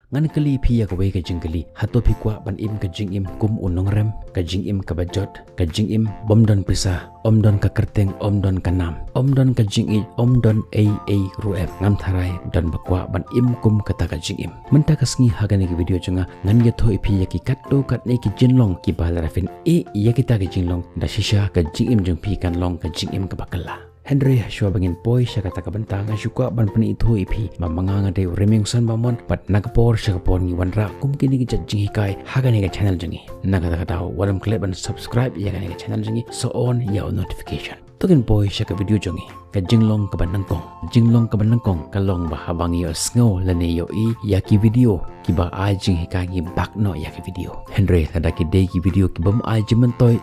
ngan kali pi ya kawe ka jingkali hato pi kwa ban im ka jing im kum unong rem ka jing im ka bajot ka jing im bom don pisa om don ka kerteng om don ka nam om don ka jing i om don a ruem ngam tharai don bakwa ban im kum kata ka jing im menta ka sngi haga ne video chunga ngan ya thoi pi ya ki katto kat ne ki jinlong ki balarafin ya kita ka jinglong da shisha ka jing im jung pi kan long ka jing im ka bakala Henry shua bangin poi syaka taka bentang syuka ban pani itu ipi mamanga ngade remeng san mamon pat nagapor syaka pon ni wanra kum kini ki jing hikai haga ne channel jengi naga taka tahu walam klik ban subscribe ya ga ne channel jengi so on ya notification tokin poi syaka video jengi ka jinglong ka banangkong ka long bahabang yo sngo lane yo ya ki video ki ba ai jing hikai ni bak no ya ki video Henry tada ki de ki video ki bam ai jimentoy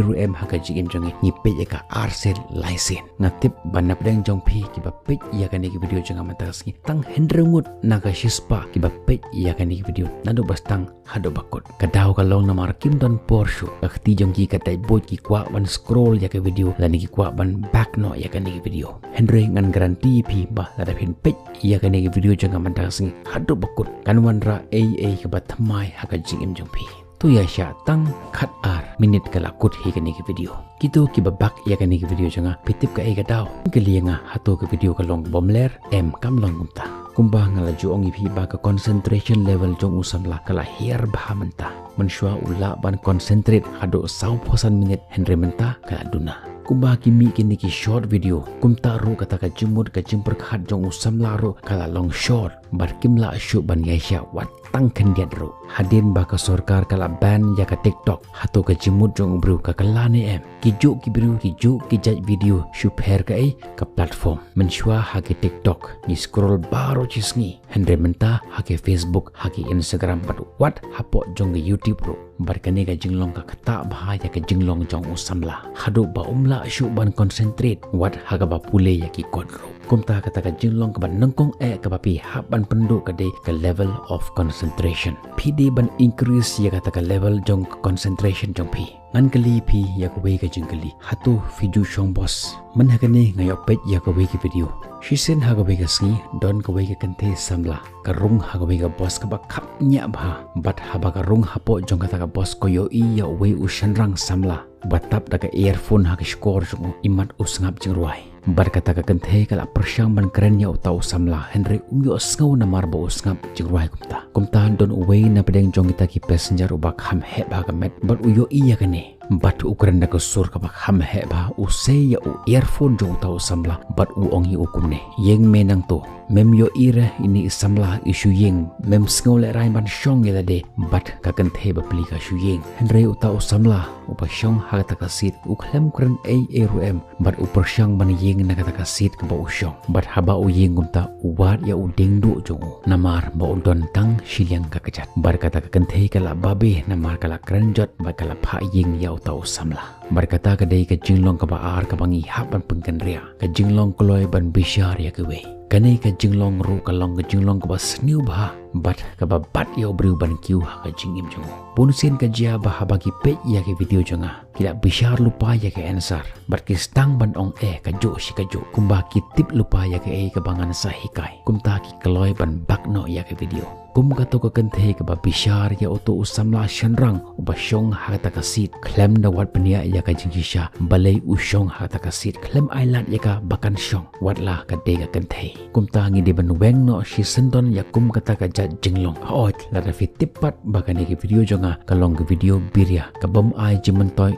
rum haga jing jengi ni pe ya ka arsel license ngatip banap deng jong pi ki bapet ya kan ki video jangan mataski tang hendrengut naga shispa ki bapet ya kan ki video nado bastang hado bakot kadau kalong namar kim don porsho akti jong ki katai bot ki kwa ban scroll ya ke video lan ki kwa ban back no ya kan ki video Henry ngan garanti pi bah lada pin pet ya kan ki video jangan mataski hado bakot kan wanra ke batmai haka jing jong pi tu ya sya tang khat ar minit kala kut hi kan ki video kitu ki babak ya kan ki video janga pitip ka ega daw kelianga hato ke video ka long bomler kam long gumta kumba ngalaju ongi phi ba ka concentration level jong usamla kala hier bahamenta mensyua ula ban concentrate hado 100% minit Henry menta kala duna kumba kimi kini ki short video kumta ru kata ka jumud ka jimpur khat jong usamla ru kala long short bar kimla syu ban yaisha wat tang kendiat ru hadin ba ka sorkar kala ban ya ka TikTok hato ka jimud jong ubru ka kalane kijuk ki biru kijuk ki jaj video shupher ka ka platform mensyua hake TikTok ni scroll baro cisngi Henry menta hake Facebook hake Instagram but what hapo jong ke YouTube ru barkane ka jinglong ka kata bahaya ka jinglong jong usamla hado ba umla syu ban concentrate wat haga ba pule ya ki kodro kumta kata ka jinglong ka ban nangkong ka bapi haban penduk ka de ka level of concentration PD ban increase ya kata ka level jong concentration jong pi ngan kali pi ya ka we ka jingkali hatu video shong boss man hagane ngayo pet ya ka we ki video shisen haga we ka sngi don ka we ka kante samla ka rung haga we ka boss ka ba khap nya ba bat haba ka rung hapo jong kata ka boss ko yo ya we ushanrang samla batap daga earphone haga score jong imat usngap jing ruai berkata ka kante kala persyang ban keren ya utau samla Henry umyo sngau namar bo usngap jing ruai kumta don we na pedeng jong kita ki passenger ubak ham he ba ka met bat uyo iya kane bat ukuran da sur ka bak ham he ba usay ya u earphone jong utau samla bat u ongi ukumne yeng menang to mem yo ira ini samla isu yeng mem sngau le rai ban syong ya de bat ka kante ba pli ka shu yeng Henry utau samla upa syong ha ta ka sit u khlem kuran rum bat u persyang ban yeng na kata ka sit ka ba u syong bat haba u yeng gumta uwat ya u dengdu jong namar ba u don tang shiliang ka kajat bar kata ka kante kala babe namar kala kranjot ba kala pha yeng ya utau samla berkata ka dei ka jinglong ka ba ar ka bangi haban pengkan ria ka jinglong kloy ban bisyar ya ke we kane ka jinglong ru ka long ka jinglong ka ba sniu ba bat ka ba bat ya bru ban kiu ha ka jingim jong punsin ka jia ba ha bagi pe ya ke video jonga kila bisyar lupa ya ke answer bat ki stang ban ong ka jo si ka jo kumba ki tip lupa ya ke ka bangan sa hikai kumta ki kloy ban bak no ya ke video kum ka to ka kante ka ba bisyar ya auto usamla shanrang uba syong ha ta ka sit klem da wat penia ya ka jingisha balai usyong ha ta ka sit klem island ya ka bakan syong wat la ka de ka kante kumta ngi de ban weng no si sendon ya kum kata ka jinglong haot la da fit tipat bakan ki video jonga kalong ke video birya ka bom ai jimentoy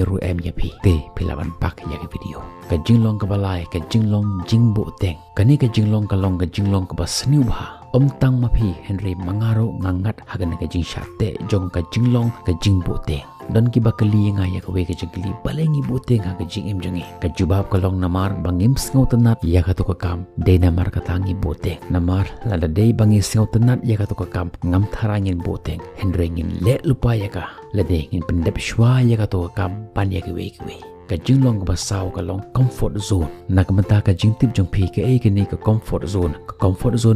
rum ya pi te pilawan pak ya ki video ka jinglong ka balai ka jinglong jingbo teng kani ka jinglong kalong ka jinglong ka basniu ba om tang mapi Henry mangaro ngangat hagan ka jing syate jong ka jinglong ka jingbo teng dan ki bakali nga ya ka we ka jingli balengi buteng ha ka jing im jongi ka jubab kalong namar bangim sngau tenat ya ka to ka kam de namar ka tangi buteng namar lada de bangi sngau tenat ya ka to ka kam ngam tharangin buteng Henry ngin let lupa ya ka lade ngin pendep shwa ya ka to ka kam pan ya ki we ka jinglong ka basaw ka long comfort zone nakamenta ka jingtip jong pi ka ni ka comfort zone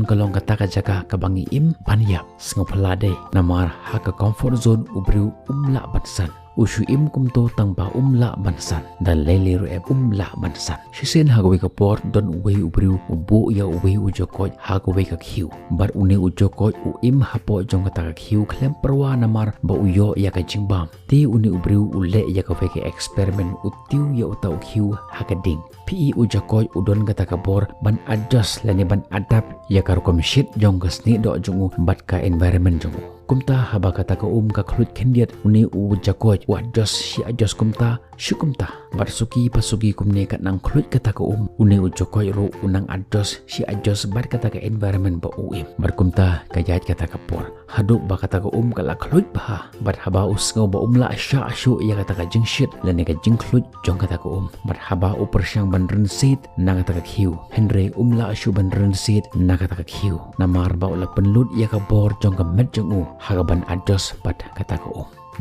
ka long ka taka jaka ka bangi im panyap sngopalade namar ha ka comfort zone ubru umla batsan ushu im kumto tangpa la bansan dan lele ruem la bansan shisen hagawe ka por don uwe ubriu ubu ya uwe ujokoj hagawe ka khiu bar une ujokoj im hapo jong ka khiu klem perwa namar ba uyo ya ka jingbam ti une ubriu ule ya ka veke experiment utiu ya utau khiu hakading pi ujakoj udon kata kabor ban adjust lani ban adapt ya karukom shit jong kasni do jongu bat ka environment jongu kumta haba kata ka ka khlut khendiat uni ujakoj adjust si adjust kumta syukumta bat suki pasuki kumne kat nang khlut kata ka uni ujakoj ro unang adjust si adjust bat kata ka environment ba bar kumta kajat kata ka por haduk ba kata ka kala khlut bah bat haba usngau ba la sha ashu ya kata ka jing shit lani ka jing khlut jong kata ka bat haba upersyang ban rensit na kata ka khiu Henry la ashu ban rensit na kata ka khiu namar ba ula penlut ya ka bor jong ka met jong hagaban adjust bat kata ka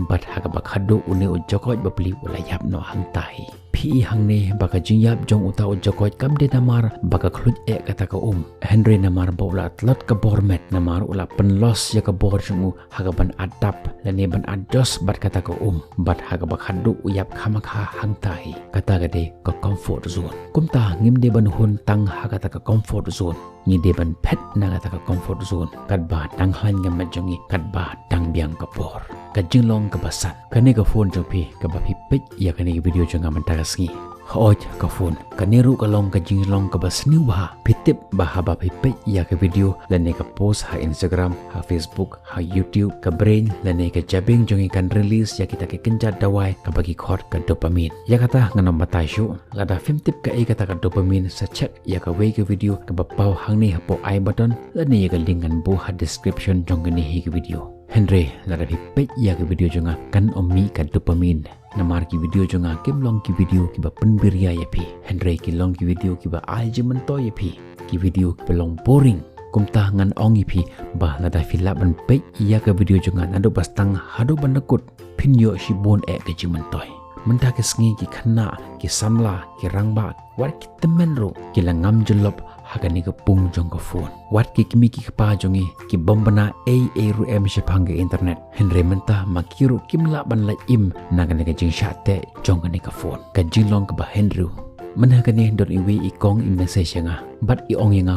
bat hagabak hadu uni ujokoj babli ula yap no hangtahi pi hangne baka jingyap jong uta ujokoj kam de namar baka khlut e kata ka Henry namar ba ula tlot ka bormet namar ula penlos ya ka bor jong hagaban adap lani ban adjust bat kata ka bat hagabak hadu uyap khamakha hangtahi kata ka de ka comfort zone kumta ngimde ban hun tang hagata ka comfort zone ni de ban pet na kata ka comfort zone kat ba tang han ngam jongi kat ba tang biang ka bor ka jinglong ka basan kane ka phone jopi ka ba pipit ya kane video jonga mantagasngi hoj ka phone kaneru ka long ka jinglong ka basniu ba pitip ba haba pipit ya ka video lane ka post ha Instagram ha Facebook ha YouTube ka brain lane ka jabing jongi kan release ya kita ke kenjat dawai ka bagi khot ka dopamine ya kata nganom batai shu lada film tip ka kata ka dopamine sa check ya ka way ka video ka bapau hangni hapo I button lane ya ka link kan bu ha description jong ni hi ka video Henry lada pipit ya ka video jonga kan omi ka dopamine namar ki video jonga kim long ki video ki ba penbiria ya pi Henry ki long ki video ki ba aljemen to ya pi ki video ki belong boring kumta ngan ong ipi bah lada filap ban pe ya ka video jonga nado bastang hado banakut pinyo si bon e ke jimen toy mentah ke sngi ki khana ki samla ki rangba war ki temenro ki langam jelop hagani ka pung jong ka phone wat ki kimi ki pa jongi ki bombana ru em shepang internet Henry mentah makiru kimla ban la im nagane ka jing shate jong ka phone ka jinglong ka ba Henry menagane dot iwi ikong im message nga bat I ong yang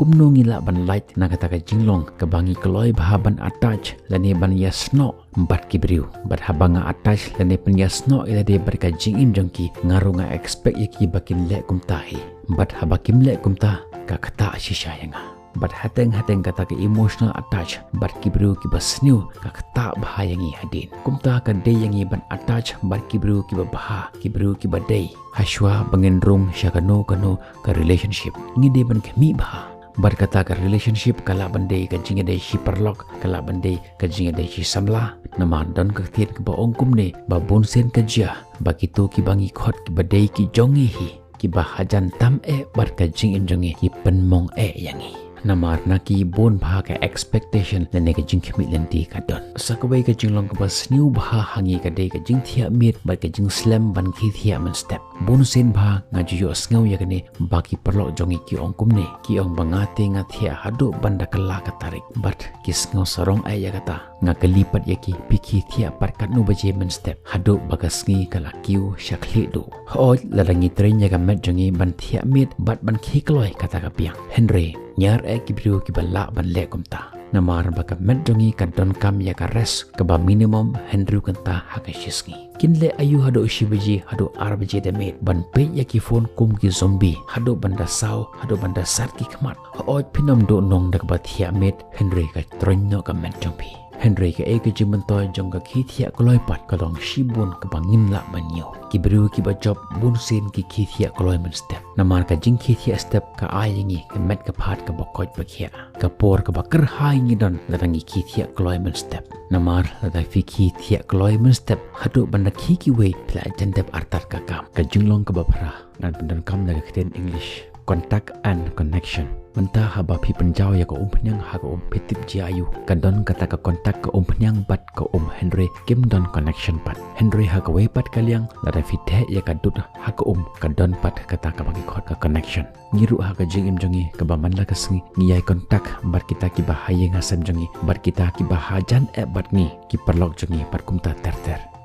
kumno ngila ban light na kata ka jinglong ka bangi kloy bahaban attach lani ban yasno bat kibriu bat habanga attach lani pen yasno ila de bar ka jingim jongki ngaru nga expect yaki bakin le kumtahi bat habakim le kumta ka kata shisha yanga bat hateng kata ke emotional attach bat kibriu ki basniu ka kata bahayangi hadin kumta ka de yangi ban attach bat kibriu ki baha kibriu ki badai haswa bangenrung syakano kano ka relationship ngide ban kemi baha bar kata ka relationship kala bandai ka jinga dai si perlok kala bandai ka jinga dai si samla nama dan ka tiet ka baong kumne ba bonsen ka jia ba kitu ki bangi khot ki badai ki jongi hi ki ba hajan tam e bar ka jing jongi ki penmong e yangi namar naki bon bha ka expectation le ne ka jing khmi lenti ka don sakawai ka jinglong ka bas new bha hangi ka dei ka jing thia mit ba ka jing slam ban khi thia man step bon sen bha nga ju yo sngaw ya kane baki perlo jongi ki ong kumne ki ong bangate nga thia hadu banda kala ka tarik but ki sngaw sarong ai ya kata nga kalipat ya ki pikhi thia par kat no baje man step hadu bagasngi kala kiu shakhle do hoj ladangi train ya ka met jongi ban thia mit bat ban khi kloi kata ka piang Henry nyar e kibrio ki bala ban le kumta namar baka met jongi ka don kam ya ka res ka ba minimum Henry kanta hakashisngi kinle ayu hado shibaji hado arbaje de met ban pe ya ki phone kum ki zombie hado banda saw hado banda sat ki khmat oj pinom do nong dak ba thia met Henry ka tronno ka met jongpi Henry ka eke jimentoy jong ka khithia kloi pat kalong shibun ka bangin la banyo kibru ki ba job bun sen ki khithia kloi man step namar ka jing khithia step ka ayingi ka met ka phat ka bokoj bakhia ka por ka bakar haingi don ladangi khithia kloi man step namar lada fi khithia kloi man step hadu banda khi ki we pla jandep artar ka kam ka jinglong ka bapra nan pendan kam na ka English contact and connection mentah haba pi penjau ya ka penyang ha ka petip jiayu kadon kata ka kontak ka penyang bat ka Henry kim don connection pat Henry ha ka we pat kaliang la da fithe ya ka dut ha ka kadon pat kata ka bagi khot ka connection ngiru ha ka jing im jongi ka ba man la ka singi ngiyai kontak bat kita ki ba haye ngasam jongi bat kita ki ba hajan e bat ni ki perlok jongi pat kumta ter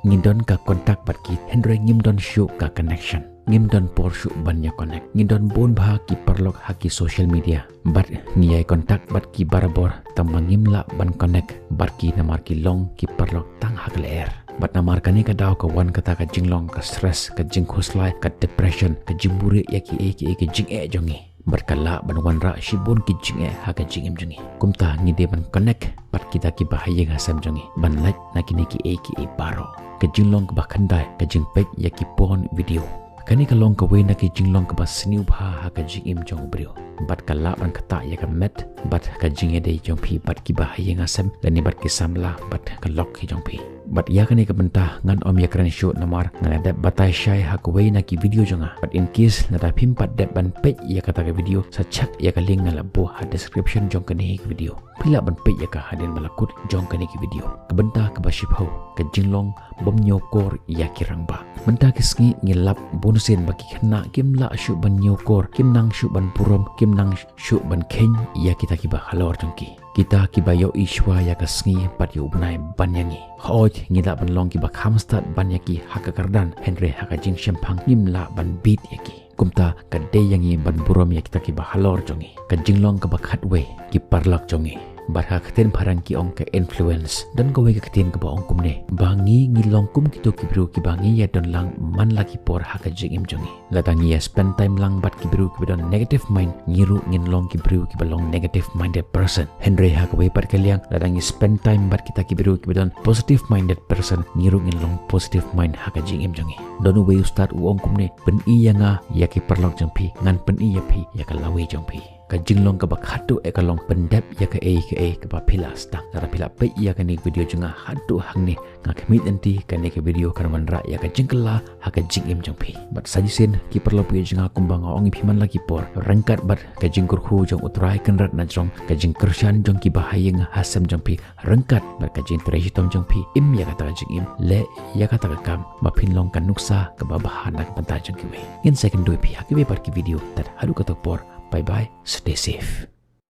ngindon ka kontak bat ki Henry ngimdon show ka connection ngimdon por show banyak connect ngindon bon bah ki perlok haki social media bat ngiyai kontak bat ki barabor tambang ngimla ban connect bat ki namar ki long ki perlok tang hak leer bat namar kani ka daw ka wan kata ka jinglong ka stress ka jing khuslai ka depression ka jimburi yaki ki jing jongi berkala ban wanra shibun ki jing ha ka jing jongi kumta ngide ban connect bat kita ki bahaya ngasam jongi ban like nakini ki baro ka jinglong ka bakandai ka jing pek yaki pon video kani kalong ka we na ki jinglong ka bas new bha ha ka jing jong brio bat kala ban kata ya ka met bat ka jing de jong pi bat ki bahaya ngasam lani bat ki samla bat ka lok ki jong pi bat ya kani ka bentah ngan om ya kran show namar ngan ada batai syai ha ka we na ki video jonga bat in case na ta pimpat dep ban page ya kata ka video sa chat ya ka link ngala bo ha description jong kani ki video pila ban page ya ka hadin malakut jong kani ki video ka bentah ka basip ho ka jinglong bom nyokor ya kirang ba mentah kisngi ngilap bonusin bagi kena kim la syu ban nyokor kim nang syu ban purom kim nang syu ban ken ya kita kiba halor jongki kita kiba yo iswa ya kasngi pat yo ubnai banyangi hoj ngila ban long kiba khamstat banyaki hakakardan Henry hakajing shempang ngimla ban beat yaki kumta kade yangi ban purom ya kita kiba halor jongi kajinglong kiba khatwe ki parlak jongi barha keten parang ki ong ka influence dan kowe ka keten ka baong kumne bangi ngilong kum kito kibru ki bangi ya don lang man lagi por ha ka jing im jongi latangi ya spend time lang bat kibru ki don negative mind ngiru nginlong kibru ki balong negative minded person Henry ha ka we par kaliang latangi spend time bat kita kibru ki don positive minded person ngiru nginlong positive mind ha ka jing im jongi don we start uong kumne pen i yanga ya ki perlok jongpi ngan pen i ya pi ya ka lawe jongpi ka jinglong ka bakhatu e ka long pendep ya ka ka ba pila stang tara pila pe ya ka ni video junga hadu hang ni nga kemit enti ka ni ka video kan manra ya ka jingkela ha ka jingim jongpi bat sajisin ki perlo pu junga kumbang ongi piman lagi por rangkat bat ka jingkur hu jong utrai kenrat na jong ka jingkershan jong ki bahayeng hasam jongpi rangkat bat ka jing treji tom jongpi im ya ka ta jingim le ya ka ta kam ba pinlong kan nuksa ka babahan nak panta jong ki we in second do pi ha ki we par ki video tat hadu ka por bye bye, stay safe.